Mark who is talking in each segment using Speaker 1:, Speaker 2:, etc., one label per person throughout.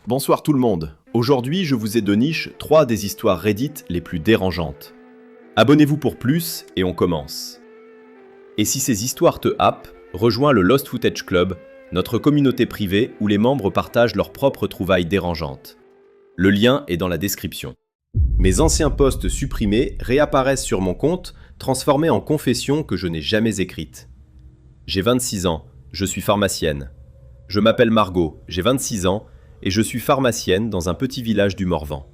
Speaker 1: Bonsoir tout le monde. Aujourd'hui, je vous ai de niche 3 des histoires Reddit les plus dérangeantes. Abonnez-vous pour plus et on commence. Et si ces histoires te happent, rejoins le Lost Footage Club, notre communauté privée où les membres partagent leurs propres trouvailles dérangeantes. Le lien est dans la description. Mes anciens posts supprimés réapparaissent sur mon compte, transformés en confessions que je n'ai jamais écrites. J'ai 26 ans, je suis pharmacienne. Je m'appelle Margot, j'ai 26 ans, et je suis pharmacienne dans un petit village du Morvan.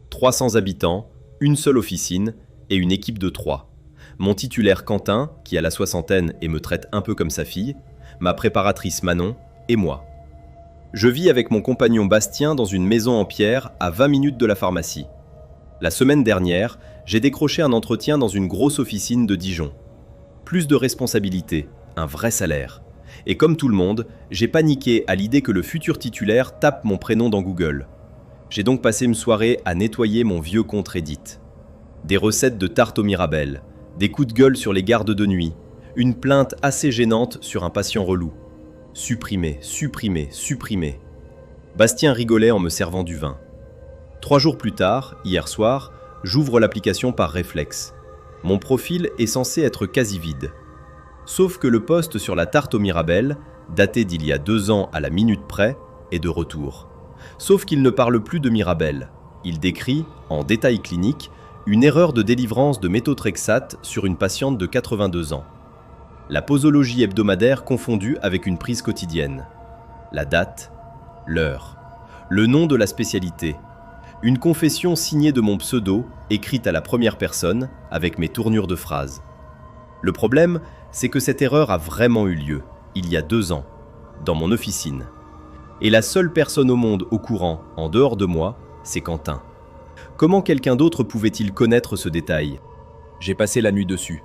Speaker 1: 300 habitants, une seule officine et une équipe de 3. Mon titulaire Quentin, qui a la soixantaine et me traite un peu comme sa fille, ma préparatrice Manon et moi. Je vis avec mon compagnon Bastien dans une maison en pierre à 20 minutes de la pharmacie. La semaine dernière, j'ai décroché un entretien dans une grosse officine de Dijon. Plus de responsabilités, un vrai salaire. Et comme tout le monde, j'ai paniqué à l'idée que le futur titulaire tape mon prénom dans Google. J'ai donc passé une soirée à nettoyer mon vieux compte Reddit. Des recettes de tarte aux mirabelles, des coups de gueule sur les gardes de nuit, une plainte assez gênante sur un patient relou. Supprimer, supprimer, supprimer. Bastien rigolait en me servant du vin. 3 jours plus tard, hier soir, j'ouvre l'application par réflexe. Mon profil est censé être quasi vide. Sauf que le post sur la tarte aux mirabelles, daté d'il y a 2 ans à la minute près, est de retour. Sauf qu'il ne parle plus de mirabelles. Il décrit, en détail clinique, une erreur de délivrance de méthotrexate sur une patiente de 82 ans. La posologie hebdomadaire confondue avec une prise quotidienne. La date, l'heure, le nom de la spécialité. Une confession signée de mon pseudo, écrite à la première personne, avec mes tournures de phrases. Le problème, c'est que cette erreur a vraiment eu lieu, il y a 2 ans, dans mon officine. Et la seule personne au monde au courant, en dehors de moi, c'est Quentin. Comment quelqu'un d'autre pouvait-il connaître ce détail? J'ai passé la nuit dessus.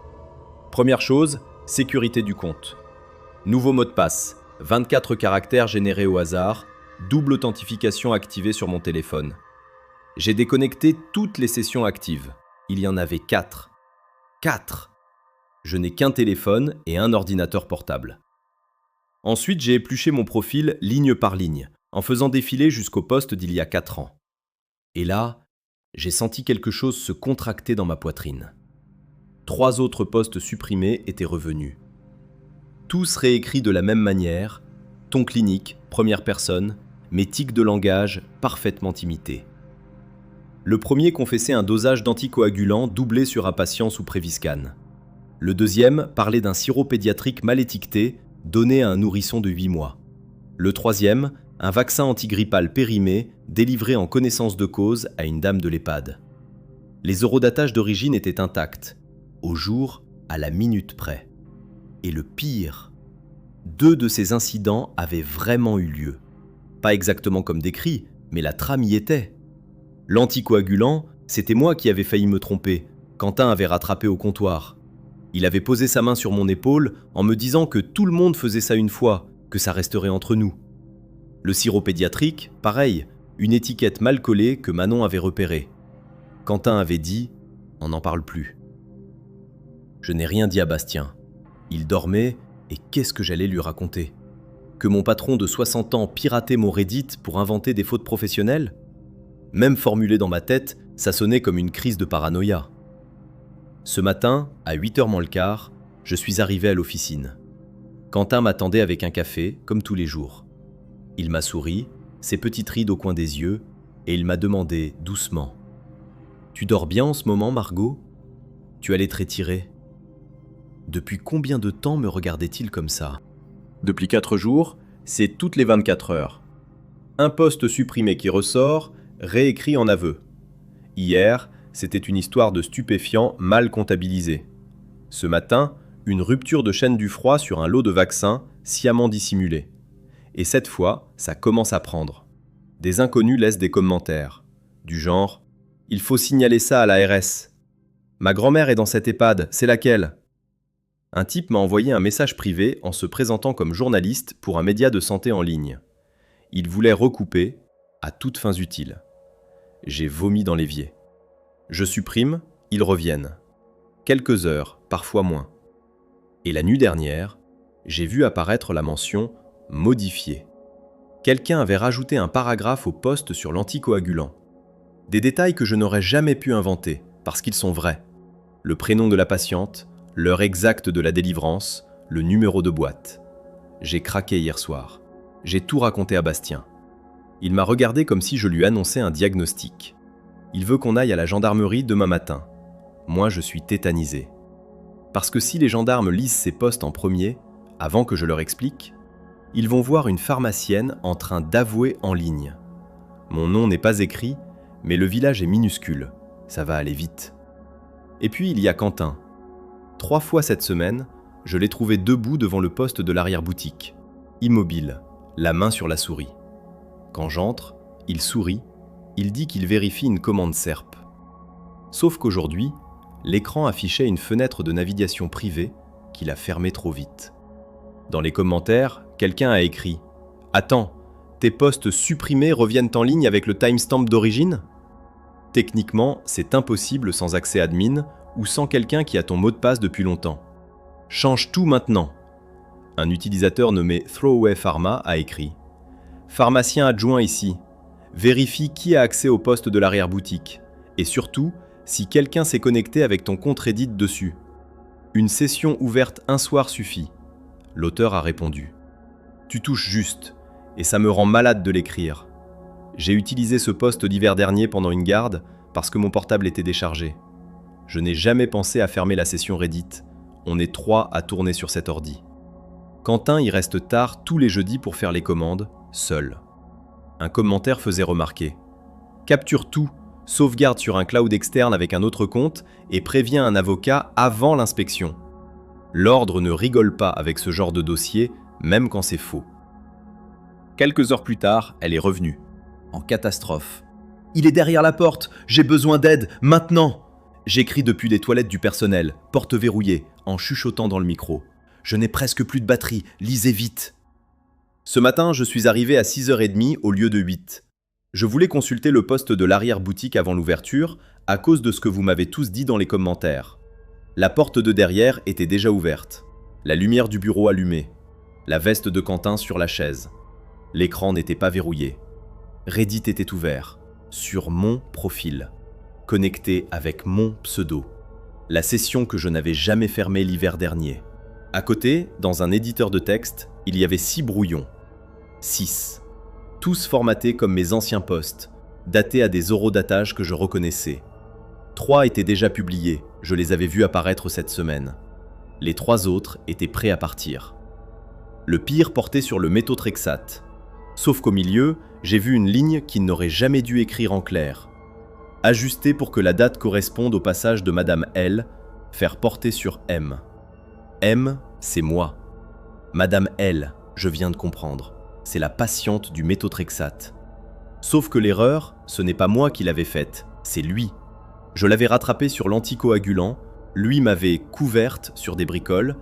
Speaker 1: Première chose, sécurité du compte. Nouveau mot de passe, 24 caractères générés au hasard, double authentification activée sur mon téléphone. J'ai déconnecté toutes les sessions actives. Il y en avait 4. 4! Je n'ai qu'un téléphone et un ordinateur portable. Ensuite, j'ai épluché mon profil ligne par ligne, en faisant défiler jusqu'au poste d'il y a 4 ans. Et là, j'ai senti quelque chose se contracter dans ma poitrine. 3 autres postes supprimés étaient revenus. Tous réécrits de la même manière, ton clinique, première personne, mes tics de langage parfaitement imités. Le premier confessait un dosage d'anticoagulant doublé sur un patient sous Préviscan. Le deuxième parlait d'un sirop pédiatrique mal étiqueté, donné à un nourrisson de 8 mois. Le troisième, un vaccin antigrippal périmé, délivré en connaissance de cause à une dame de l'EHPAD. Les eurodatages d'origine étaient intacts, au jour, à la minute près. Et le pire, 2 de ces incidents avaient vraiment eu lieu. Pas exactement comme décrit, mais la trame y était. L'anticoagulant, c'était moi qui avais failli me tromper. Quentin avait rattrapé au comptoir. Il avait posé sa main sur mon épaule en me disant que tout le monde faisait ça une fois, que ça resterait entre nous. Le sirop pédiatrique, pareil, une étiquette mal collée que Manon avait repérée. Quentin avait dit « on n'en parle plus ». Je n'ai rien dit à Bastien. Il dormait et qu'est-ce que j'allais lui raconter? Que mon patron de 60 ans piratait mon Reddit pour inventer des fautes professionnelles? Même formulé dans ma tête, ça sonnait comme une crise de paranoïa. Ce matin, à 8h moins le quart, je suis arrivé à l'officine. Quentin m'attendait avec un café, comme tous les jours. Il m'a souri, ses petites rides au coin des yeux, et il m'a demandé doucement « Tu dors bien en ce moment, Margot? Tu allais te retirer ?» Depuis combien de temps me regardait-il comme ça? Depuis 4 jours, c'est toutes les 24 heures. Un poste supprimé qui ressort, réécrit en aveu. Hier, c'était une histoire de stupéfiants mal comptabilisés. Ce matin, une rupture de chaîne du froid sur un lot de vaccins sciemment dissimulé. Et cette fois, ça commence à prendre. Des inconnus laissent des commentaires, du genre « Il faut signaler ça à l'ARS ». « Ma grand-mère est dans cette EHPAD, c'est laquelle ?» Un type m'a envoyé un message privé en se présentant comme journaliste pour un média de santé en ligne. Il voulait recouper, à toutes fins utiles. J'ai vomi dans l'évier. Je supprime, ils reviennent. Quelques heures, parfois moins. Et la nuit dernière, j'ai vu apparaître la mention « modifié ». Quelqu'un avait rajouté un paragraphe au post sur l'anticoagulant. Des détails que je n'aurais jamais pu inventer, parce qu'ils sont vrais. Le prénom de la patiente, l'heure exacte de la délivrance, le numéro de boîte. J'ai craqué hier soir. J'ai tout raconté à Bastien. Il m'a regardé comme si je lui annonçais un diagnostic. Il veut qu'on aille à la gendarmerie demain matin. Moi, je suis tétanisé. Parce que si les gendarmes lisent ces posts en premier, avant que je leur explique, ils vont voir une pharmacienne en train d'avouer en ligne. Mon nom n'est pas écrit, mais le village est minuscule. Ça va aller vite. Et puis il y a Quentin. 3 fois cette semaine, je l'ai trouvé debout devant le poste de l'arrière-boutique, immobile, la main sur la souris. Quand j'entre, il sourit, il dit qu'il vérifie une commande SERP. Sauf qu'aujourd'hui, l'écran affichait une fenêtre de navigation privée qu'il a fermée trop vite. Dans les commentaires, quelqu'un a écrit « Attends, tes posts supprimés reviennent en ligne avec le timestamp d'origine ?» Techniquement, c'est impossible sans accès admin ou sans quelqu'un qui a ton mot de passe depuis longtemps. Change tout maintenant. Un utilisateur nommé Throwaway Pharma a écrit « Pharmacien adjoint ici. Vérifie qui a accès au poste de l'arrière-boutique. Et surtout, si quelqu'un s'est connecté avec ton compte Reddit dessus. Une session ouverte un soir suffit. » L'auteur a répondu « Tu touches juste, et ça me rend malade de l'écrire. J'ai utilisé ce poste l'hiver dernier pendant une garde parce que mon portable était déchargé. Je n'ai jamais pensé à fermer la session Reddit. On est 3 à tourner sur cet ordi. Quentin y reste tard tous les jeudis pour faire les commandes, seul. » Un commentaire faisait remarquer « Capture tout, sauvegarde sur un cloud externe avec un autre compte et préviens un avocat avant l'inspection. L'ordre ne rigole pas avec ce genre de dossier, même quand c'est faux. » Quelques heures plus tard, elle est revenue. En catastrophe. « Il est derrière la porte, j'ai besoin d'aide, maintenant !» J'écris depuis les toilettes du personnel, porte verrouillée, en chuchotant dans le micro. « Je n'ai presque plus de batterie, lisez vite !» Ce matin, je suis arrivé à 6h30 au lieu de 8. Je voulais consulter le poste de l'arrière-boutique avant l'ouverture, à cause de ce que vous m'avez tous dit dans les commentaires. La porte de derrière était déjà ouverte. La lumière du bureau allumée. La veste de Quentin sur la chaise. L'écran n'était pas verrouillé. Reddit était ouvert, sur mon profil, connecté avec mon pseudo. La session que je n'avais jamais fermée l'hiver dernier. À côté, dans un éditeur de texte, il y avait 6 brouillons. 6. Tous formatés comme mes anciens posts, datés à des horodatages que je reconnaissais. 3 étaient déjà publiés, je les avais vus apparaître cette semaine. Les 3 autres étaient prêts à partir. Le pire portait sur le méthotrexate. Sauf qu'au milieu, j'ai vu une ligne qu'il n'aurait jamais dû écrire en clair. Ajustée pour que la date corresponde au passage de Madame L, faire porter sur M. M, c'est moi. Madame L, je viens de comprendre. C'est la patiente du méthotrexate. Sauf que l'erreur, ce n'est pas moi qui l'avais faite, c'est lui. Je l'avais rattrapée sur l'anticoagulant, lui m'avait couverte sur des bricoles,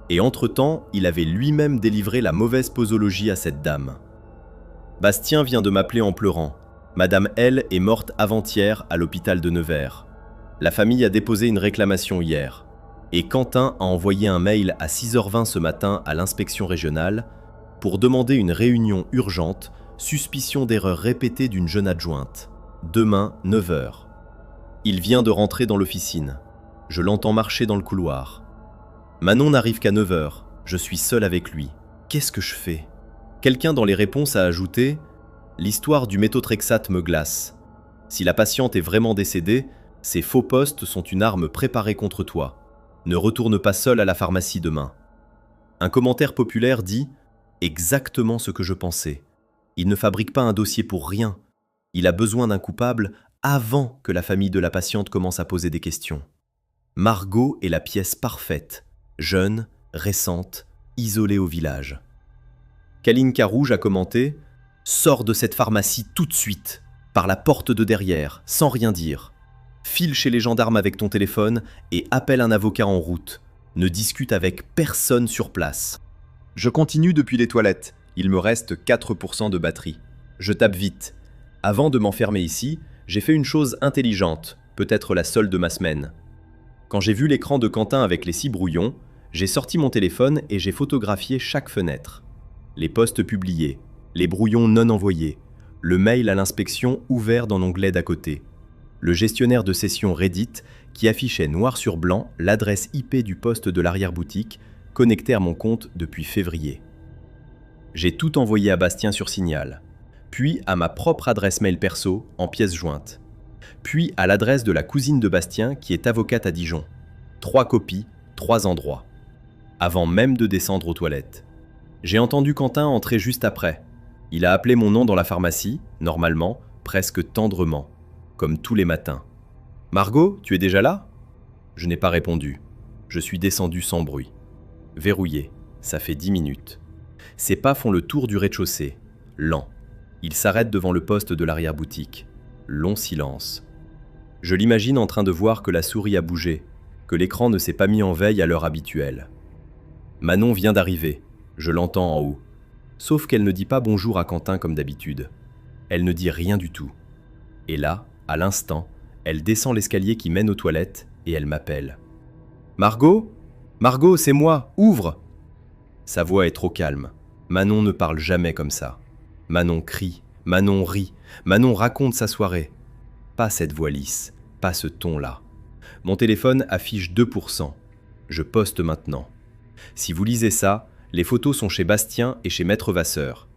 Speaker 1: et entre-temps, il avait lui-même délivré la mauvaise posologie à cette dame. Bastien vient de m'appeler en pleurant. Madame L est morte avant-hier à l'hôpital de Nevers. La famille a déposé une réclamation hier. Et Quentin a envoyé un mail à 6h20 ce matin à l'inspection régionale pour demander une réunion urgente, suspicion d'erreur répétée d'une jeune adjointe. Demain, 9h. Il vient de rentrer dans l'officine. Je l'entends marcher dans le couloir. Manon n'arrive qu'à 9h. Je suis seul avec lui. Qu'est-ce que je fais ? Quelqu'un dans les réponses a ajouté « L'histoire du méthotrexate me glace. Si la patiente est vraiment décédée, ces faux postes sont une arme préparée contre toi. Ne retourne pas seul à la pharmacie demain. » Un commentaire populaire dit « Exactement ce que je pensais. Il ne fabrique pas un dossier pour rien. Il a besoin d'un coupable avant que la famille de la patiente commence à poser des questions. Margot est la pièce parfaite, jeune, récente, isolée au village. » Kalinka Rouge a commenté « Sors de cette pharmacie tout de suite, par la porte de derrière, sans rien dire. File chez les gendarmes avec ton téléphone et appelle un avocat en route. Ne discute avec personne sur place. » Je continue depuis les toilettes. Il me reste 4% de batterie. Je tape vite. Avant de m'enfermer ici, j'ai fait une chose intelligente, peut-être la seule de ma semaine. Quand j'ai vu l'écran de Quentin avec les 6 brouillons, j'ai sorti mon téléphone et j'ai photographié chaque fenêtre. Les posts publiés, Les brouillons non envoyés, le mail à l'inspection ouvert dans l'onglet d'à côté, le gestionnaire de session Reddit qui affichait noir sur blanc l'adresse IP du poste de l'arrière-boutique connecté à mon compte depuis février. J'ai tout envoyé à Bastien sur Signal, puis à ma propre adresse mail perso en pièce jointe, puis à l'adresse de la cousine de Bastien qui est avocate à Dijon. 3 copies, 3 endroits. Avant même de descendre aux toilettes. J'ai entendu Quentin entrer juste après. Il a appelé mon nom dans la pharmacie, normalement, presque tendrement, comme tous les matins. « Margot, tu es déjà là ?» Je n'ai pas répondu. Je suis descendu sans bruit. Verrouillé, ça fait 10 minutes. Ses pas font le tour du rez-de-chaussée, lent. Il s'arrête devant le poste de l'arrière-boutique. Long silence. Je l'imagine en train de voir que la souris a bougé, que l'écran ne s'est pas mis en veille à l'heure habituelle. Manon vient d'arriver, je l'entends en haut. Sauf qu'elle ne dit pas bonjour à Quentin comme d'habitude. Elle ne dit rien du tout. Et là, à l'instant, elle descend l'escalier qui mène aux toilettes et elle m'appelle. « Margot ? Margot, c'est moi, ouvre !» Sa voix est trop calme. Manon ne parle jamais comme ça. Manon crie, Manon rit, Manon raconte sa soirée. Pas cette voix lisse, pas ce ton-là. Mon téléphone affiche 2%. Je poste maintenant. Si vous lisez ça, les photos sont chez Bastien et chez Maître Vasseur.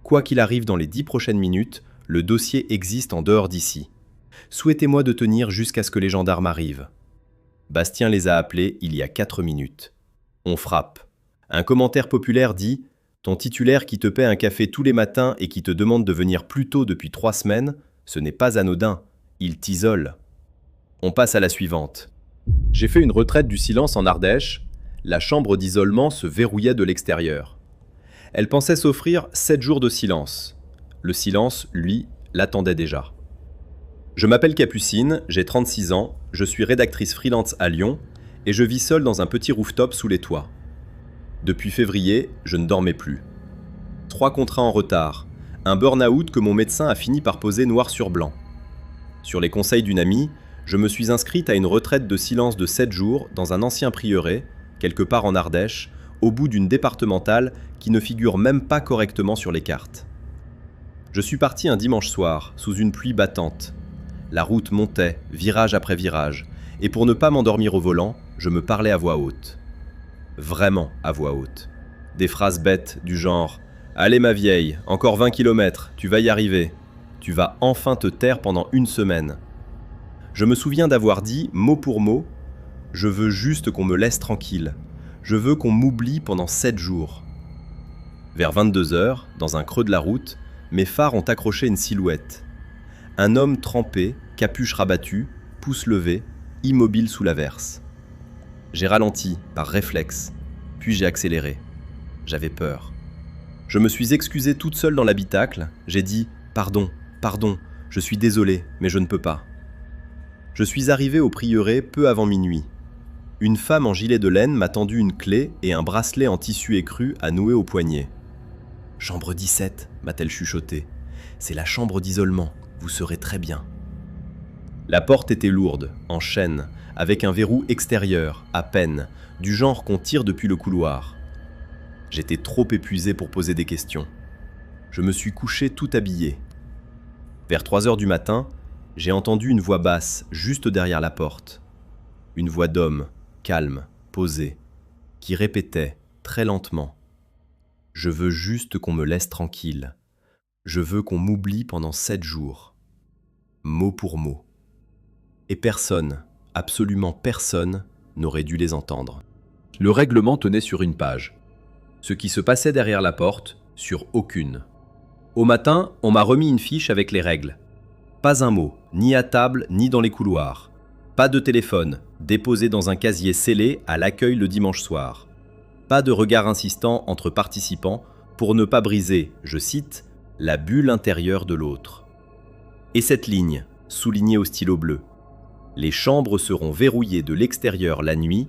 Speaker 1: Quoi qu'il arrive dans les 10 prochaines minutes, le dossier existe en dehors d'ici. Souhaitez-moi de tenir jusqu'à ce que les gendarmes arrivent. Bastien les a appelés il y a 4 minutes. On frappe. Un commentaire populaire dit « Ton titulaire qui te paie un café tous les matins et qui te demande de venir plus tôt depuis 3 semaines, ce n'est pas anodin, il t'isole. » On passe à la suivante. J'ai fait une retraite du silence en Ardèche. La chambre d'isolement se verrouillait de l'extérieur. Elle pensait s'offrir 7 jours de silence. Le silence, lui, l'attendait déjà. Je m'appelle Capucine, j'ai 36 ans, je suis rédactrice freelance à Lyon et je vis seule dans un petit rooftop sous les toits. Depuis février, je ne dormais plus. 3 contrats en retard, un burn-out que mon médecin a fini par poser noir sur blanc. Sur les conseils d'une amie, je me suis inscrite à une retraite de silence de 7 jours dans un ancien prieuré, quelque part en Ardèche, au bout d'une départementale qui ne figure même pas correctement sur les cartes. Je suis parti un dimanche soir, sous une pluie battante. La route montait, virage après virage, et pour ne pas m'endormir au volant, je me parlais à voix haute. Vraiment à voix haute. Des phrases bêtes du genre « Allez ma vieille, encore 20 km, tu vas y arriver. Tu vas enfin te taire pendant 1 semaine. » Je me souviens d'avoir dit, mot pour mot, « Je veux juste qu'on me laisse tranquille. Je veux qu'on m'oublie pendant 7 jours. » Vers 22h, dans un creux de la route, mes phares ont accroché une silhouette. Un homme trempé, capuche rabattue, pouce levé, immobile sous l'averse. J'ai ralenti, par réflexe, puis j'ai accéléré. J'avais peur. Je me suis excusé toute seule dans l'habitacle, j'ai dit « Pardon, pardon, je suis désolé, mais je ne peux pas. » Je suis arrivé au prieuré peu avant minuit. Une femme en gilet de laine m'a tendu une clé et un bracelet en tissu écru à nouer au poignet. « Chambre 17 » m'a-t-elle chuchoté. « C'est la chambre d'isolement, vous serez très bien. » La porte était lourde, en chêne, avec un verrou extérieur, à peine, du genre qu'on tire depuis le couloir. J'étais trop épuisé pour poser des questions. Je me suis couché tout habillé. Vers 3h du matin, j'ai entendu une voix basse, juste derrière la porte. Une voix d'homme, calme, posée, qui répétait, très lentement. « Je veux juste qu'on me laisse tranquille. Je veux qu'on m'oublie pendant 7 jours. » Mot pour mot. Et personne, absolument personne, n'aurait dû les entendre. Le règlement tenait sur une page. Ce qui se passait derrière la porte, sur aucune. Au matin, on m'a remis une fiche avec les règles. Pas un mot, ni à table, ni dans les couloirs. Pas de téléphone, déposé dans un casier scellé à l'accueil le dimanche soir. Pas de regard insistant entre participants pour ne pas briser, je cite, « la bulle intérieure de l'autre ». Et cette ligne, soulignée au stylo bleu. Les chambres seront verrouillées de l'extérieur la nuit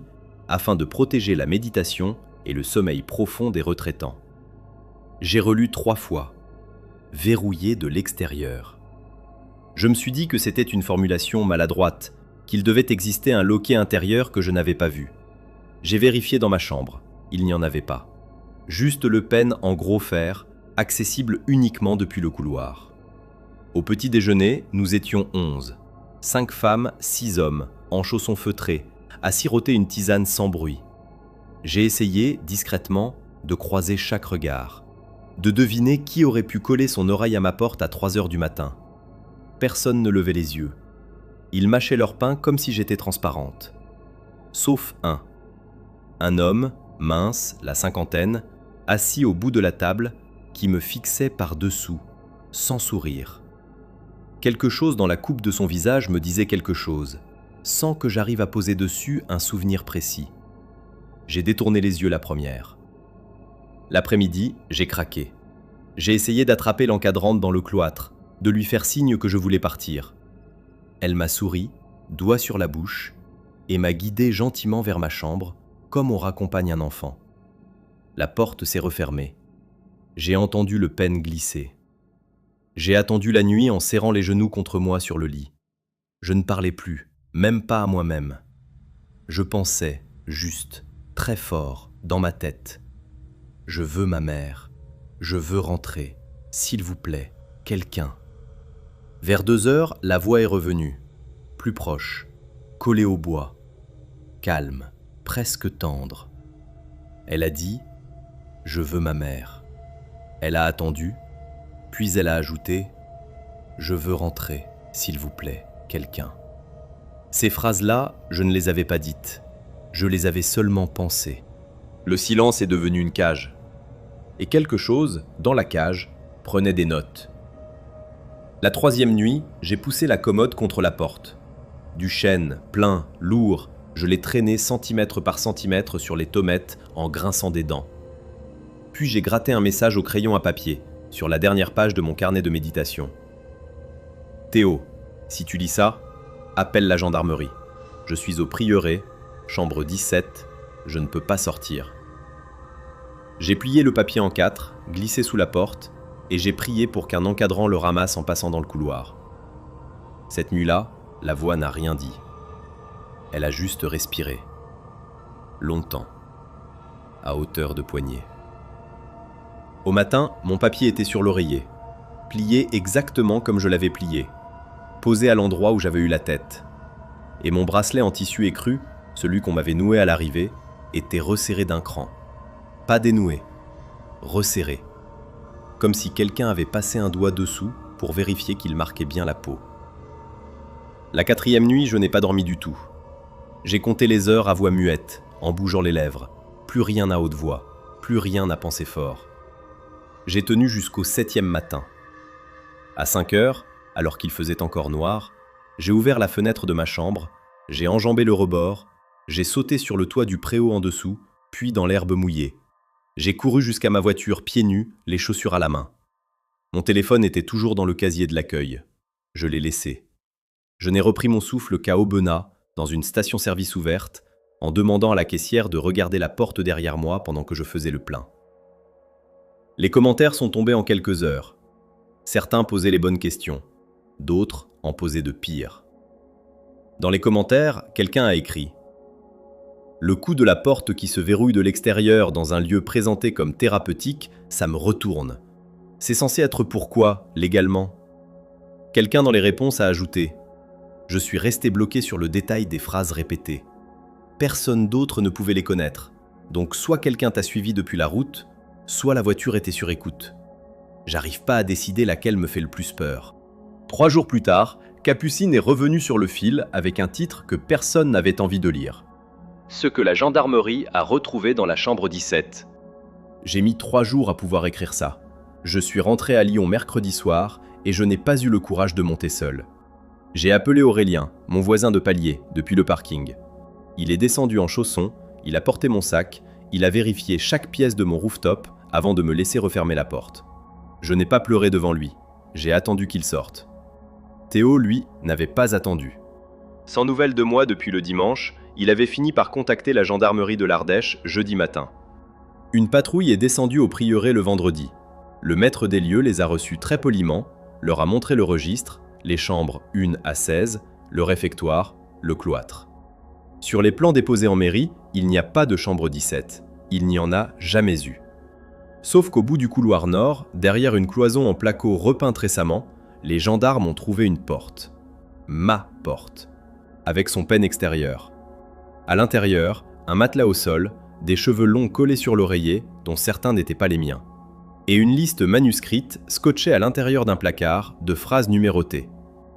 Speaker 1: afin de protéger la méditation et le sommeil profond des retraitants. J'ai relu 3 fois. Verrouillées de l'extérieur. Je me suis dit que c'était une formulation maladroite, qu'il devait exister un loquet intérieur que je n'avais pas vu. J'ai vérifié dans ma chambre, il n'y en avait pas. Juste le pen en gros fer, accessible uniquement depuis le couloir. Au petit déjeuner, nous étions 11. 5 femmes, 6 hommes, en chaussons feutrés, à siroter une tisane sans bruit. J'ai essayé, discrètement, de croiser chaque regard, de deviner qui aurait pu coller son oreille à ma porte à 3 heures du matin. Personne ne levait les yeux. Ils mâchaient leur pain comme si j'étais transparente. Sauf un. Un homme, mince, la cinquantaine, assis au bout de la table, qui me fixait par-dessous, sans sourire. Quelque chose dans la coupe de son visage me disait quelque chose, sans que j'arrive à poser dessus un souvenir précis. J'ai détourné les yeux la première. L'après-midi, j'ai craqué. J'ai essayé d'attraper l'encadrante dans le cloître, de lui faire signe que je voulais partir. Elle m'a souri, doigt sur la bouche, et m'a guidé gentiment vers ma chambre, comme on raccompagne un enfant. La porte s'est refermée. J'ai entendu le pêne glisser. J'ai attendu la nuit en serrant les genoux contre moi sur le lit. Je ne parlais plus, même pas à moi-même. Je pensais, juste, très fort, dans ma tête. Je veux ma mère. Je veux rentrer. S'il vous plaît, quelqu'un. Vers 2 heures, la voix est revenue. Plus proche, collée au bois. Calme, presque tendre. Elle a dit « Je veux ma mère ». Elle a attendu, puis elle a ajouté « Je veux rentrer, s'il vous plaît, quelqu'un ». Ces phrases-là, je ne les avais pas dites. Je les avais seulement pensées. Le silence est devenu une cage. Et quelque chose, dans la cage, prenait des notes. La 3e nuit, j'ai poussé la commode contre la porte. Du chêne, plein, lourd, je l'ai traîné centimètre par centimètre sur les tommettes en grinçant des dents. Puis j'ai gratté un message au crayon à papier, sur la dernière page de mon carnet de méditation. Théo, si tu lis ça, appelle la gendarmerie. Je suis au prieuré, chambre 17, je ne peux pas sortir. J'ai plié le papier en 4, glissé sous la porte, et j'ai prié pour qu'un encadrant le ramasse en passant dans le couloir. Cette nuit-là, la voix n'a rien dit. Elle a juste respiré. Longtemps. À hauteur de poignet. Au matin, mon papier était sur l'oreiller, plié exactement comme je l'avais plié, posé à l'endroit où j'avais eu la tête. Et mon bracelet en tissu écru, celui qu'on m'avait noué à l'arrivée, était resserré d'un cran. Pas dénoué, resserré. Comme si quelqu'un avait passé un doigt dessous pour vérifier qu'il marquait bien la peau. La 4e nuit, je n'ai pas dormi du tout. J'ai compté les heures à voix muette, en bougeant les lèvres. Plus rien à haute voix, plus rien à penser fort. J'ai tenu jusqu'au 7e matin. À 5 heures, alors qu'il faisait encore noir, j'ai ouvert la fenêtre de ma chambre, j'ai enjambé le rebord, j'ai sauté sur le toit du préau en dessous, puis dans l'herbe mouillée. J'ai couru jusqu'à ma voiture pieds nus, les chaussures à la main. Mon téléphone était toujours dans le casier de l'accueil. Je l'ai laissé. Je n'ai repris mon souffle qu'à Aubenas, dans une station-service ouverte, en demandant à la caissière de regarder la porte derrière moi pendant que je faisais le plein. Les commentaires sont tombés en quelques heures. Certains posaient les bonnes questions, d'autres en posaient de pires. Dans les commentaires, quelqu'un a écrit « Le coup de la porte qui se verrouille de l'extérieur dans un lieu présenté comme thérapeutique, ça me retourne. C'est censé être pourquoi, légalement ?» Quelqu'un dans les réponses a ajouté « Je suis resté bloqué sur le détail des phrases répétées. Personne d'autre ne pouvait les connaître, donc soit quelqu'un t'a suivi depuis la route, soit la voiture était sur écoute. J'arrive pas à décider laquelle me fait le plus peur. » 3 jours plus tard, Capucine est revenue sur le fil avec un titre que personne n'avait envie de lire. Ce que la gendarmerie a retrouvé dans la chambre 17. J'ai mis 3 jours à pouvoir écrire ça. Je suis rentré à Lyon mercredi soir et je n'ai pas eu le courage de monter seul. J'ai appelé Aurélien, mon voisin de palier, depuis le parking. Il est descendu en chaussons, il a porté mon sac, il a vérifié chaque pièce de mon rooftop avant de me laisser refermer la porte. Je n'ai pas pleuré devant lui, j'ai attendu qu'il sorte. Théo, lui, n'avait pas attendu. Sans nouvelles de moi depuis le dimanche, il avait fini par contacter la gendarmerie de l'Ardèche jeudi matin. Une patrouille est descendue au prieuré le vendredi. Le maître des lieux les a reçus très poliment, leur a montré le registre, les chambres 1 à 16, le réfectoire, le cloître. Sur les plans déposés en mairie, il n'y a pas de chambre 17. Il n'y en a jamais eu. Sauf qu'au bout du couloir nord, derrière une cloison en placo repeinte récemment, les gendarmes ont trouvé une porte. Ma porte. Avec son peigne extérieur. À l'intérieur, un matelas au sol, des cheveux longs collés sur l'oreiller, dont certains n'étaient pas les miens. Et une liste manuscrite, scotchée à l'intérieur d'un placard, de phrases numérotées.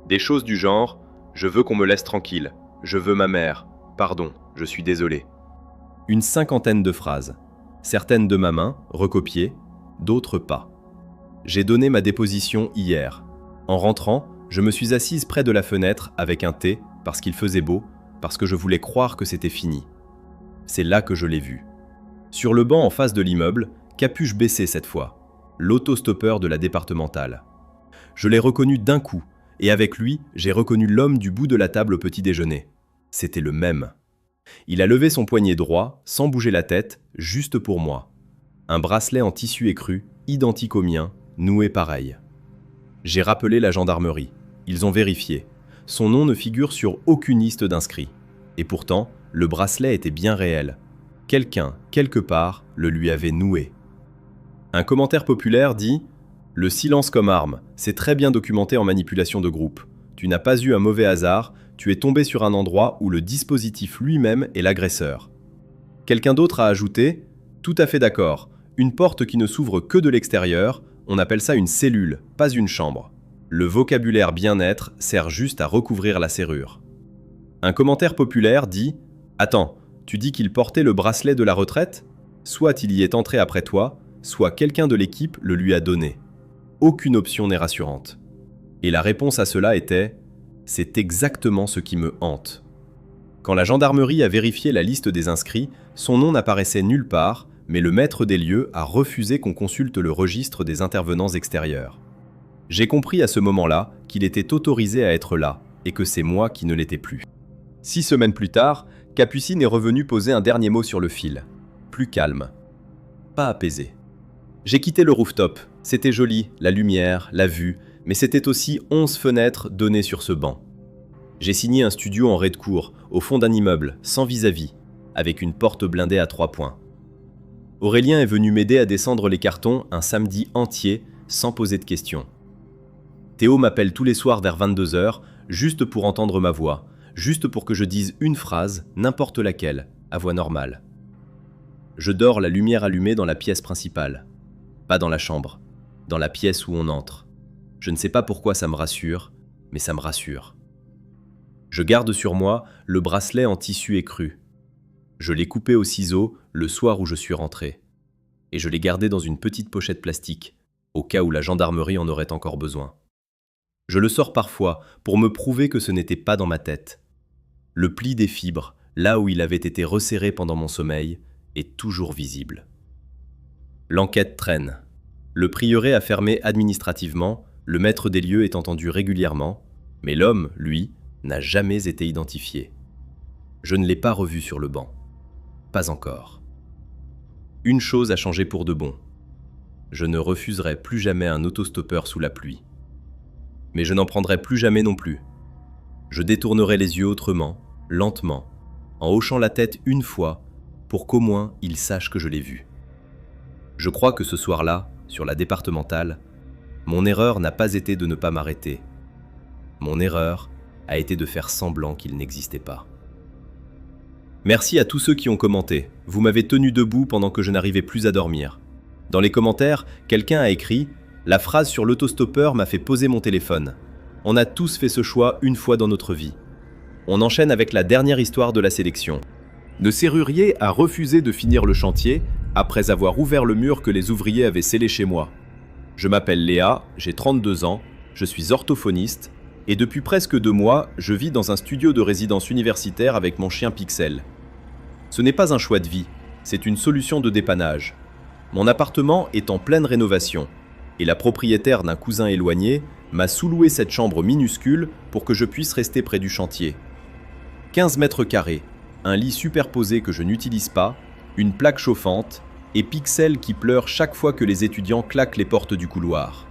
Speaker 1: Des choses du genre « Je veux qu'on me laisse tranquille »,« Je veux ma mère »,« Pardon, je suis désolé ». Une cinquantaine de phrases. Certaines de ma main, recopiées, d'autres pas. J'ai donné ma déposition hier. En rentrant, je me suis assise près de la fenêtre avec un thé, parce qu'il faisait beau, parce que je voulais croire que c'était fini. C'est là que je l'ai vu. Sur le banc en face de l'immeuble, capuche baissée cette fois, l'autostoppeur de la départementale. Je l'ai reconnu d'un coup, et avec lui, j'ai reconnu l'homme du bout de la table au petit déjeuner. C'était le même. Il a levé son poignet droit, sans bouger la tête, juste pour moi. Un bracelet en tissu écru, identique au mien, noué pareil. J'ai rappelé la gendarmerie. Ils ont vérifié. Son nom ne figure sur aucune liste d'inscrits. Et pourtant, le bracelet était bien réel. Quelqu'un, quelque part, le lui avait noué. Un commentaire populaire dit « Le silence comme arme, c'est très bien documenté en manipulation de groupe. Tu n'as pas eu un mauvais hasard, tu es tombé sur un endroit où le dispositif lui-même est l'agresseur. » Quelqu'un d'autre a ajouté « Tout à fait d'accord, une porte qui ne s'ouvre que de l'extérieur, on appelle ça une cellule, pas une chambre. Le vocabulaire bien-être sert juste à recouvrir la serrure. » Un commentaire populaire dit « Attends, tu dis qu'il portait le bracelet de la retraite ? Soit il y est entré après toi, soit quelqu'un de l'équipe le lui a donné. Aucune option n'est rassurante. » Et la réponse à cela était « C'est exactement ce qui me hante. » Quand la gendarmerie a vérifié la liste des inscrits, son nom n'apparaissait nulle part, mais le maître des lieux a refusé qu'on consulte le registre des intervenants extérieurs. J'ai compris à ce moment-là qu'il était autorisé à être là, et que c'est moi qui ne l'étais plus. 6 semaines plus tard, Capucine est revenu poser un dernier mot sur le fil. Plus calme. Pas apaisé. J'ai quitté le rooftop. C'était joli, la lumière, la vue, mais c'était aussi 11 fenêtres données sur ce banc. J'ai signé un studio en rez-de-cour, au fond d'un immeuble, sans vis-à-vis, avec une porte blindée à 3 points. Aurélien est venu m'aider à descendre les cartons un samedi entier, sans poser de questions. Théo m'appelle tous les soirs vers 22h, juste pour entendre ma voix, juste pour que je dise une phrase, n'importe laquelle, à voix normale. Je dors la lumière allumée dans la pièce principale. Pas dans la chambre, dans la pièce où on entre. Je ne sais pas pourquoi ça me rassure, mais ça me rassure. Je garde sur moi le bracelet en tissu écru. Je l'ai coupé au ciseau le soir où je suis rentré. Et je l'ai gardé dans une petite pochette plastique, au cas où la gendarmerie en aurait encore besoin. Je le sors parfois pour me prouver que ce n'était pas dans ma tête. Le pli des fibres, là où il avait été resserré pendant mon sommeil, est toujours visible. L'enquête traîne. Le prieuré a fermé administrativement, le maître des lieux est entendu régulièrement, mais l'homme, lui, n'a jamais été identifié. Je ne l'ai pas revu sur le banc. Pas encore. Une chose a changé pour de bon. Je ne refuserai plus jamais un autostoppeur sous la pluie. Mais je n'en prendrai plus jamais non plus. Je détournerai les yeux autrement, lentement, en hochant la tête une fois, pour qu'au moins il sache que je l'ai vu. Je crois que ce soir-là, sur la départementale, mon erreur n'a pas été de ne pas m'arrêter. Mon erreur a été de faire semblant qu'il n'existait pas. Merci à tous ceux qui ont commenté. Vous m'avez tenu debout pendant que je n'arrivais plus à dormir. Dans les commentaires, quelqu'un a écrit « La phrase sur l'autostoppeur m'a fait poser mon téléphone. On a tous fait ce choix une fois dans notre vie. » On enchaîne avec la dernière histoire de la sélection. Le serrurier a refusé de finir le chantier après avoir ouvert le mur que les ouvriers avaient scellé chez moi. Je m'appelle Léa, j'ai 32 ans, je suis orthophoniste et depuis presque 2 mois, je vis dans un studio de résidence universitaire avec mon chien Pixel. Ce n'est pas un choix de vie, c'est une solution de dépannage. Mon appartement est en pleine rénovation et la propriétaire d'un cousin éloigné m'a sous-loué cette chambre minuscule pour que je puisse rester près du chantier. 15 mètres carrés, un lit superposé que je n'utilise pas, une plaque chauffante et Pixel qui pleure chaque fois que les étudiants claquent les portes du couloir.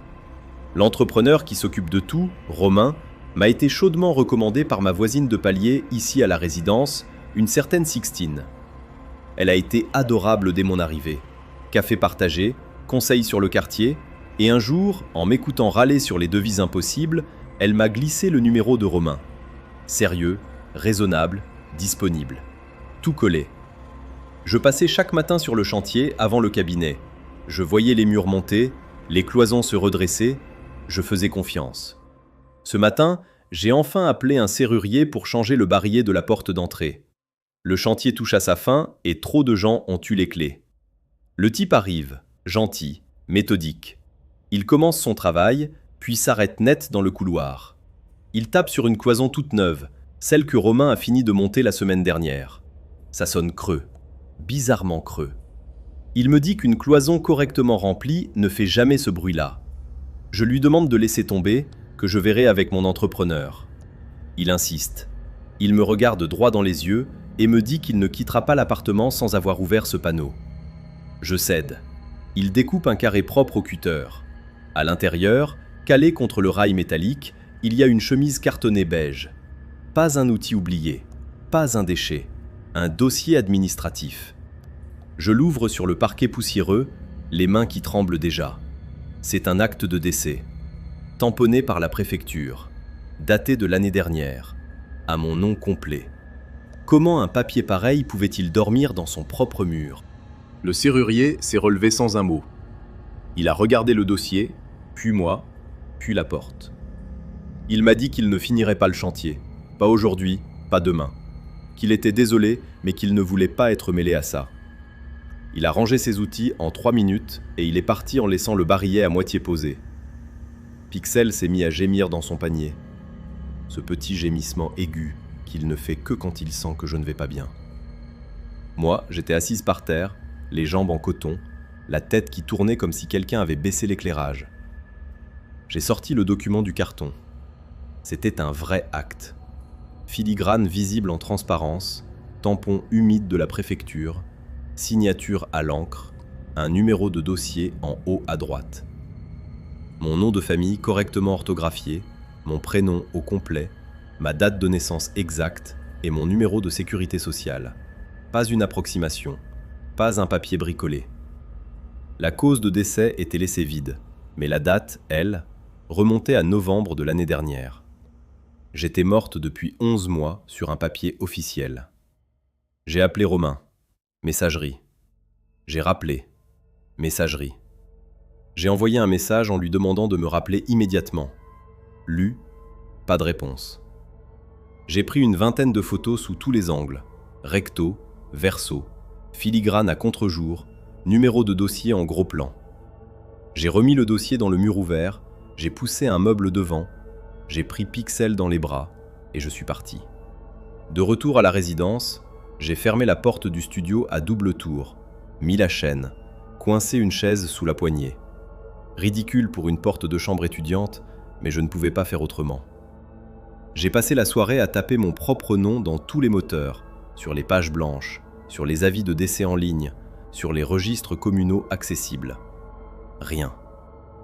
Speaker 1: L'entrepreneur qui s'occupe de tout, Romain, m'a été chaudement recommandé par ma voisine de palier ici à la résidence, une certaine Sixtine. Elle a été adorable dès mon arrivée. Café partagé, conseils sur le quartier, et un jour, en m'écoutant râler sur les devis impossibles, elle m'a glissé le numéro de Romain. Sérieux, raisonnable, disponible. Tout collé. Je passais chaque matin sur le chantier avant le cabinet. Je voyais les murs monter, les cloisons se redresser, je faisais confiance. Ce matin, j'ai enfin appelé un serrurier pour changer le barillet de la porte d'entrée. Le chantier touche à sa fin et trop de gens ont eu les clés. Le type arrive, gentil, méthodique. Il commence son travail, puis s'arrête net dans le couloir. Il tape sur une cloison toute neuve, celle que Romain a fini de monter la semaine dernière. Ça sonne creux, bizarrement creux. Il me dit qu'une cloison correctement remplie ne fait jamais ce bruit-là. Je lui demande de laisser tomber, que je verrai avec mon entrepreneur. Il insiste. Il me regarde droit dans les yeux et me dit qu'il ne quittera pas l'appartement sans avoir ouvert ce panneau. Je cède. Il découpe un carré propre au cutter. À l'intérieur, calé contre le rail métallique, il y a une chemise cartonnée beige. Pas un outil oublié, pas un déchet, un dossier administratif. Je l'ouvre sur le parquet poussiéreux, les mains qui tremblent déjà. C'est un acte de décès, tamponné par la préfecture, daté de l'année dernière, à mon nom complet. Comment un papier pareil pouvait-il dormir dans son propre mur ? Le serrurier s'est relevé sans un mot. Il a regardé le dossier, puis moi, puis la porte. Il m'a dit qu'il ne finirait pas le chantier, pas aujourd'hui, pas demain. Qu'il était désolé, mais qu'il ne voulait pas être mêlé à ça. Il a rangé ses outils en 3 minutes et il est parti en laissant le barillet à moitié posé. Pixel s'est mis à gémir dans son panier. Ce petit gémissement aigu qu'il ne fait que quand il sent que je ne vais pas bien. Moi, j'étais assise par terre, les jambes en coton, la tête qui tournait comme si quelqu'un avait baissé l'éclairage. J'ai sorti le document du carton. C'était un vrai acte. Filigrane visible en transparence, tampon humide de la préfecture, signature à l'encre, un numéro de dossier en haut à droite. Mon nom de famille correctement orthographié, mon prénom au complet, ma date de naissance exacte et mon numéro de sécurité sociale. Pas une approximation, pas un papier bricolé. La cause de décès était laissée vide, mais la date, elle, remontait à novembre de l'année dernière. J'étais morte depuis 11 mois sur un papier officiel. J'ai appelé Romain. Messagerie. J'ai rappelé. Messagerie. J'ai envoyé un message en lui demandant de me rappeler immédiatement. Lu, pas de réponse. J'ai pris une 20aine de photos sous tous les angles. Recto, verso, filigrane à contre-jour, numéro de dossier en gros plan. J'ai remis le dossier dans le mur ouvert, j'ai poussé un meuble devant, j'ai pris Pixel dans les bras et je suis parti. De retour à la résidence, j'ai fermé la porte du studio à double tour, mis la chaîne, coincé une chaise sous la poignée. Ridicule pour une porte de chambre étudiante, mais je ne pouvais pas faire autrement. J'ai passé la soirée à taper mon propre nom dans tous les moteurs, sur les pages blanches, sur les avis de décès en ligne, sur les registres communaux accessibles. Rien.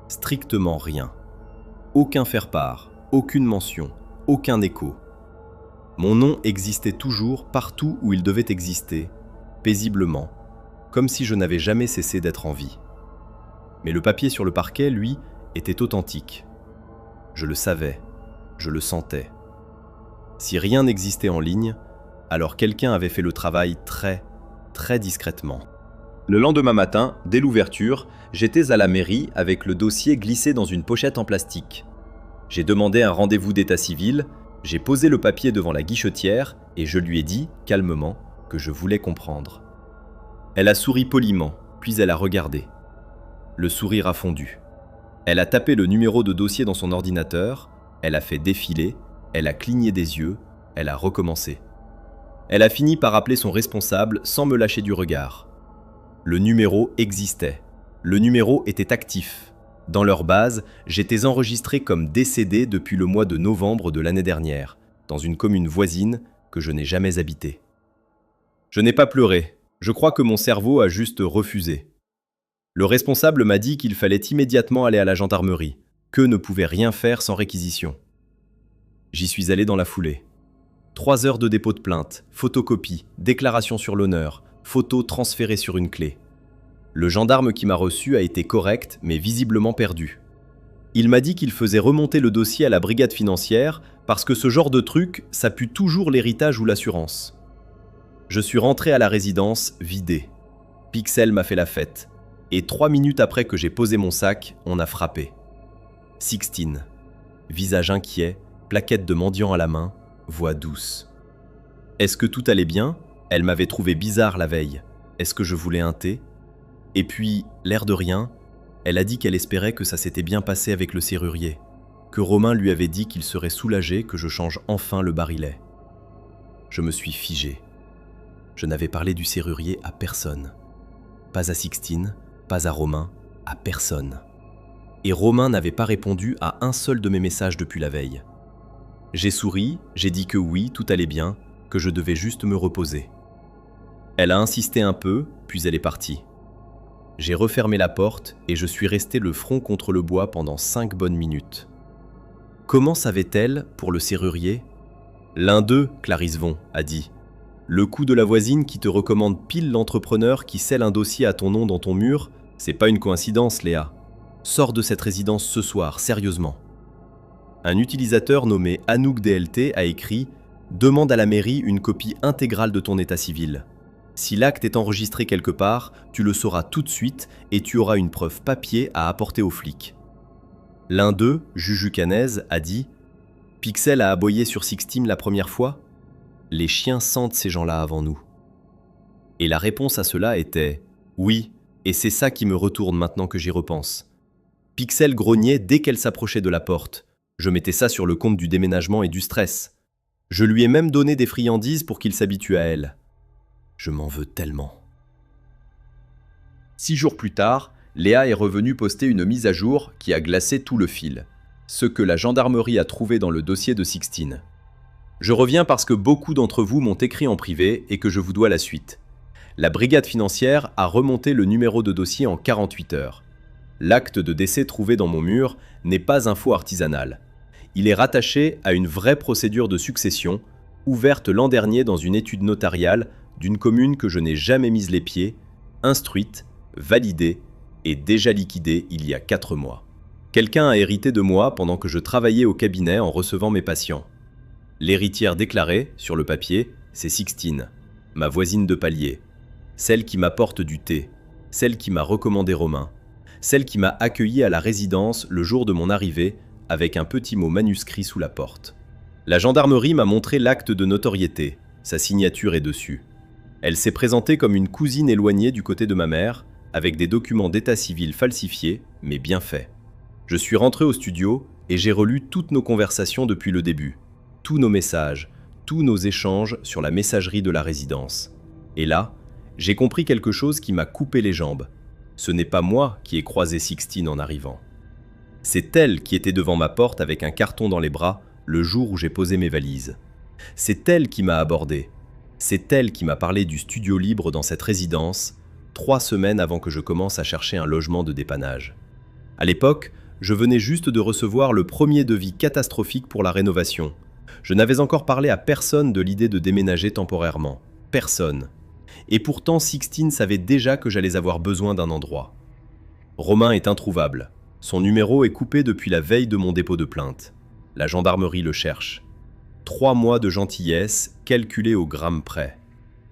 Speaker 1: Strictement rien. Aucun faire-part, aucune mention, aucun écho. Mon nom existait toujours partout où il devait exister, paisiblement, comme si je n'avais jamais cessé d'être en vie. Mais le papier sur le parquet, lui, était authentique. Je le savais, je le sentais. Si rien n'existait en ligne, alors quelqu'un avait fait le travail très, très discrètement. Le lendemain matin, dès l'ouverture, j'étais à la mairie avec le dossier glissé dans une pochette en plastique. J'ai demandé un rendez-vous d'état civil, j'ai posé le papier devant la guichetière et je lui ai dit, calmement, que je voulais comprendre. Elle a souri poliment, puis elle a regardé. Le sourire a fondu. Elle a tapé le numéro de dossier dans son ordinateur, elle a fait défiler, elle a cligné des yeux, elle a recommencé. Elle a fini par appeler son responsable sans me lâcher du regard. Le numéro existait. Le numéro était actif. Dans leur base, j'étais enregistré comme décédé depuis le mois de novembre de l'année dernière, dans une commune voisine que je n'ai jamais habitée. Je n'ai pas pleuré. Je crois que mon cerveau a juste refusé. Le responsable m'a dit qu'il fallait immédiatement aller à la gendarmerie, qu'eux ne pouvaient rien faire sans réquisition. J'y suis allé dans la foulée. 3 heures de dépôt de plainte, photocopie, déclaration sur l'honneur, photos transférées sur une clé. Le gendarme qui m'a reçu a été correct, mais visiblement perdu. Il m'a dit qu'il faisait remonter le dossier à la brigade financière parce que ce genre de truc, ça pue toujours l'héritage ou l'assurance. Je suis rentré à la résidence, vidé. Pixel m'a fait la fête. Et 3 minutes après que j'ai posé mon sac, on a frappé. Sixtine. Visage inquiet, plaquette de mendiant à la main, voix douce. Est-ce que tout allait bien? Elle m'avait trouvé bizarre la veille. Est-ce que je voulais un thé? Et puis, l'air de rien, elle a dit qu'elle espérait que ça s'était bien passé avec le serrurier, que Romain lui avait dit qu'il serait soulagé que je change enfin le barillet. Je me suis figé. Je n'avais parlé du serrurier à personne. Pas à Sixtine, pas à Romain, à personne. Et Romain n'avait pas répondu à un seul de mes messages depuis la veille. J'ai souri, j'ai dit que oui, tout allait bien, que je devais juste me reposer. Elle a insisté un peu, puis elle est partie. J'ai refermé la porte et je suis resté le front contre le bois pendant 5 bonnes minutes. Comment savait-elle, pour le serrurier? L'un d'eux, Clarisse Von, a dit. Le coup de la voisine qui te recommande pile l'entrepreneur qui scelle un dossier à ton nom dans ton mur, c'est pas une coïncidence, Léa. Sors de cette résidence ce soir, sérieusement. Un utilisateur nommé Anouk DLT a écrit « Demande à la mairie une copie intégrale de ton état civil. Si l'acte est enregistré quelque part, tu le sauras tout de suite et tu auras une preuve papier à apporter aux flics. » L'un d'eux, Juju Canez, a dit « Pixel a aboyé sur Sixtine la première fois? Les chiens sentent ces gens-là avant nous. » Et la réponse à cela était « Oui, et c'est ça qui me retourne maintenant que j'y repense. Pixel grognait dès qu'elle s'approchait de la porte. Je mettais ça sur le compte du déménagement et du stress. Je lui ai même donné des friandises pour qu'il s'habitue à elle. Je m'en veux tellement. 6 jours plus tard, Léa est revenue poster une mise à jour qui a glacé tout le fil. Ce que la gendarmerie a trouvé dans le dossier de Sixtine. Je reviens parce que beaucoup d'entre vous m'ont écrit en privé et que je vous dois la suite. La brigade financière a remonté le numéro de dossier en 48 heures. L'acte de décès trouvé dans mon mur n'est pas un faux artisanal. Il est rattaché à une vraie procédure de succession, ouverte l'an dernier dans une étude notariale d'une commune que je n'ai jamais mise les pieds, instruite, validée et déjà liquidée il y a 4 mois. Quelqu'un a hérité de moi pendant que je travaillais au cabinet en recevant mes patients. L'héritière déclarée, sur le papier, c'est Sixtine, ma voisine de palier, celle qui m'apporte du thé, celle qui m'a recommandé Romain, celle qui m'a accueilli à la résidence le jour de mon arrivée avec un petit mot manuscrit sous la porte. La gendarmerie m'a montré l'acte de notoriété, sa signature est dessus. Elle s'est présentée comme une cousine éloignée du côté de ma mère, avec des documents d'état civil falsifiés, mais bien faits. Je suis rentré au studio et j'ai relu toutes nos conversations depuis le début, tous nos messages, tous nos échanges sur la messagerie de la résidence. Et là, j'ai compris quelque chose qui m'a coupé les jambes. Ce n'est pas moi qui ai croisé Sixtine en arrivant. C'est elle qui était devant ma porte avec un carton dans les bras le jour où j'ai posé mes valises. C'est elle qui m'a abordé. C'est elle qui m'a parlé du studio libre dans cette résidence, 3 semaines avant que je commence à chercher un logement de dépannage. À l'époque, je venais juste de recevoir le premier devis catastrophique pour la rénovation. Je n'avais encore parlé à personne de l'idée de déménager temporairement. Personne. Et pourtant, Sixtine savait déjà que j'allais avoir besoin d'un endroit. Romain est introuvable. Son numéro est coupé depuis la veille de mon dépôt de plainte. La gendarmerie le cherche. 3 mois de gentillesse, calculés au gramme près.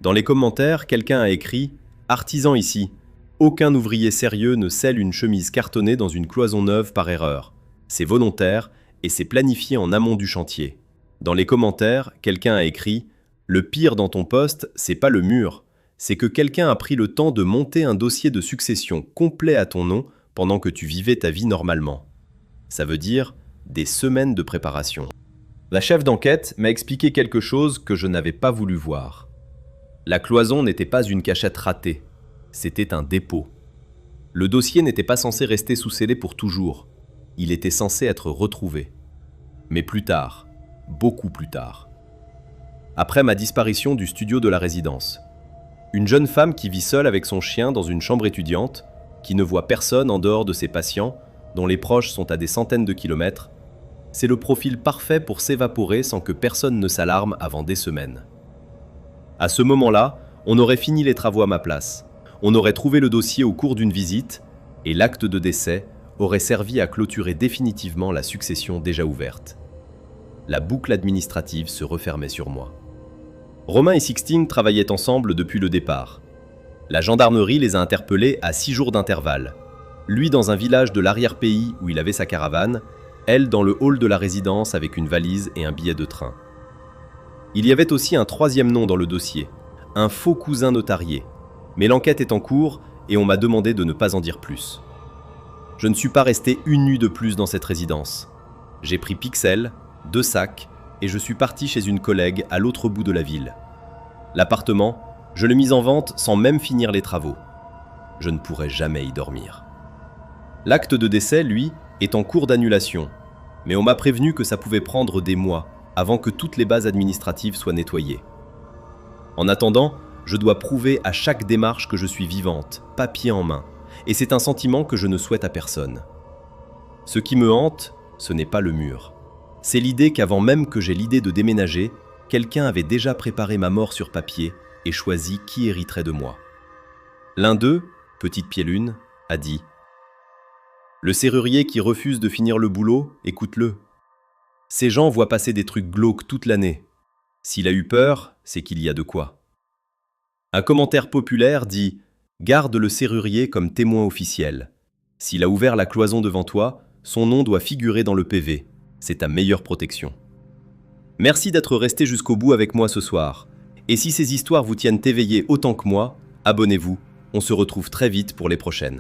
Speaker 1: Dans les commentaires, quelqu'un a écrit « Artisan ici. Aucun ouvrier sérieux ne scelle une chemise cartonnée dans une cloison neuve par erreur. C'est volontaire et c'est planifié en amont du chantier. » Dans les commentaires, quelqu'un a écrit « Le pire dans ton poste, c'est pas le mur. C'est que quelqu'un a pris le temps de monter un dossier de succession complet à ton nom pendant que tu vivais ta vie normalement. » Ça veut dire des semaines de préparation. La chef d'enquête m'a expliqué quelque chose que je n'avais pas voulu voir. La cloison n'était pas une cachette ratée, c'était un dépôt. Le dossier n'était pas censé rester sous scellé pour toujours, il était censé être retrouvé. Mais plus tard, beaucoup plus tard. Après ma disparition du studio de la résidence, une jeune femme qui vit seule avec son chien dans une chambre étudiante, qui ne voit personne en dehors de ses patients, dont les proches sont à des centaines de kilomètres, c'est le profil parfait pour s'évaporer sans que personne ne s'alarme avant des semaines. À ce moment-là, on aurait fini les travaux à ma place. On aurait trouvé le dossier au cours d'une visite et l'acte de décès aurait servi à clôturer définitivement la succession déjà ouverte. La boucle administrative se refermait sur moi. Romain et Sixtine travaillaient ensemble depuis le départ. La gendarmerie les a interpellés à 6 jours d'intervalle. Lui dans un village de l'arrière-pays où il avait sa caravane, elle dans le hall de la résidence avec une valise et un billet de train. Il y avait aussi un troisième nom dans le dossier, un faux cousin notarié. Mais l'enquête est en cours et on m'a demandé de ne pas en dire plus. Je ne suis pas resté une nuit de plus dans cette résidence. J'ai pris Pixel, 2 sacs, et je suis parti chez une collègue à l'autre bout de la ville. L'appartement, je l'ai mis en vente sans même finir les travaux. Je ne pourrai jamais y dormir. L'acte de décès, lui, est en cours d'annulation, mais on m'a prévenu que ça pouvait prendre des mois avant que toutes les bases administratives soient nettoyées. En attendant, je dois prouver à chaque démarche que je suis vivante, papier en main, et c'est un sentiment que je ne souhaite à personne. Ce qui me hante, ce n'est pas le mur. C'est l'idée qu'avant même que j'aie l'idée de déménager, quelqu'un avait déjà préparé ma mort sur papier et choisi qui hériterait de moi. L'un d'eux, Petite Pied-Lune, a dit « Le serrurier qui refuse de finir le boulot, écoute-le. Ces gens voient passer des trucs glauques toute l'année. S'il a eu peur, c'est qu'il y a de quoi. » Un commentaire populaire dit « Garde le serrurier comme témoin officiel. S'il a ouvert la cloison devant toi, son nom doit figurer dans le PV. C'est ta meilleure protection. » Merci d'être resté jusqu'au bout avec moi ce soir. Et si ces histoires vous tiennent éveillé autant que moi, abonnez-vous. On se retrouve très vite pour les prochaines.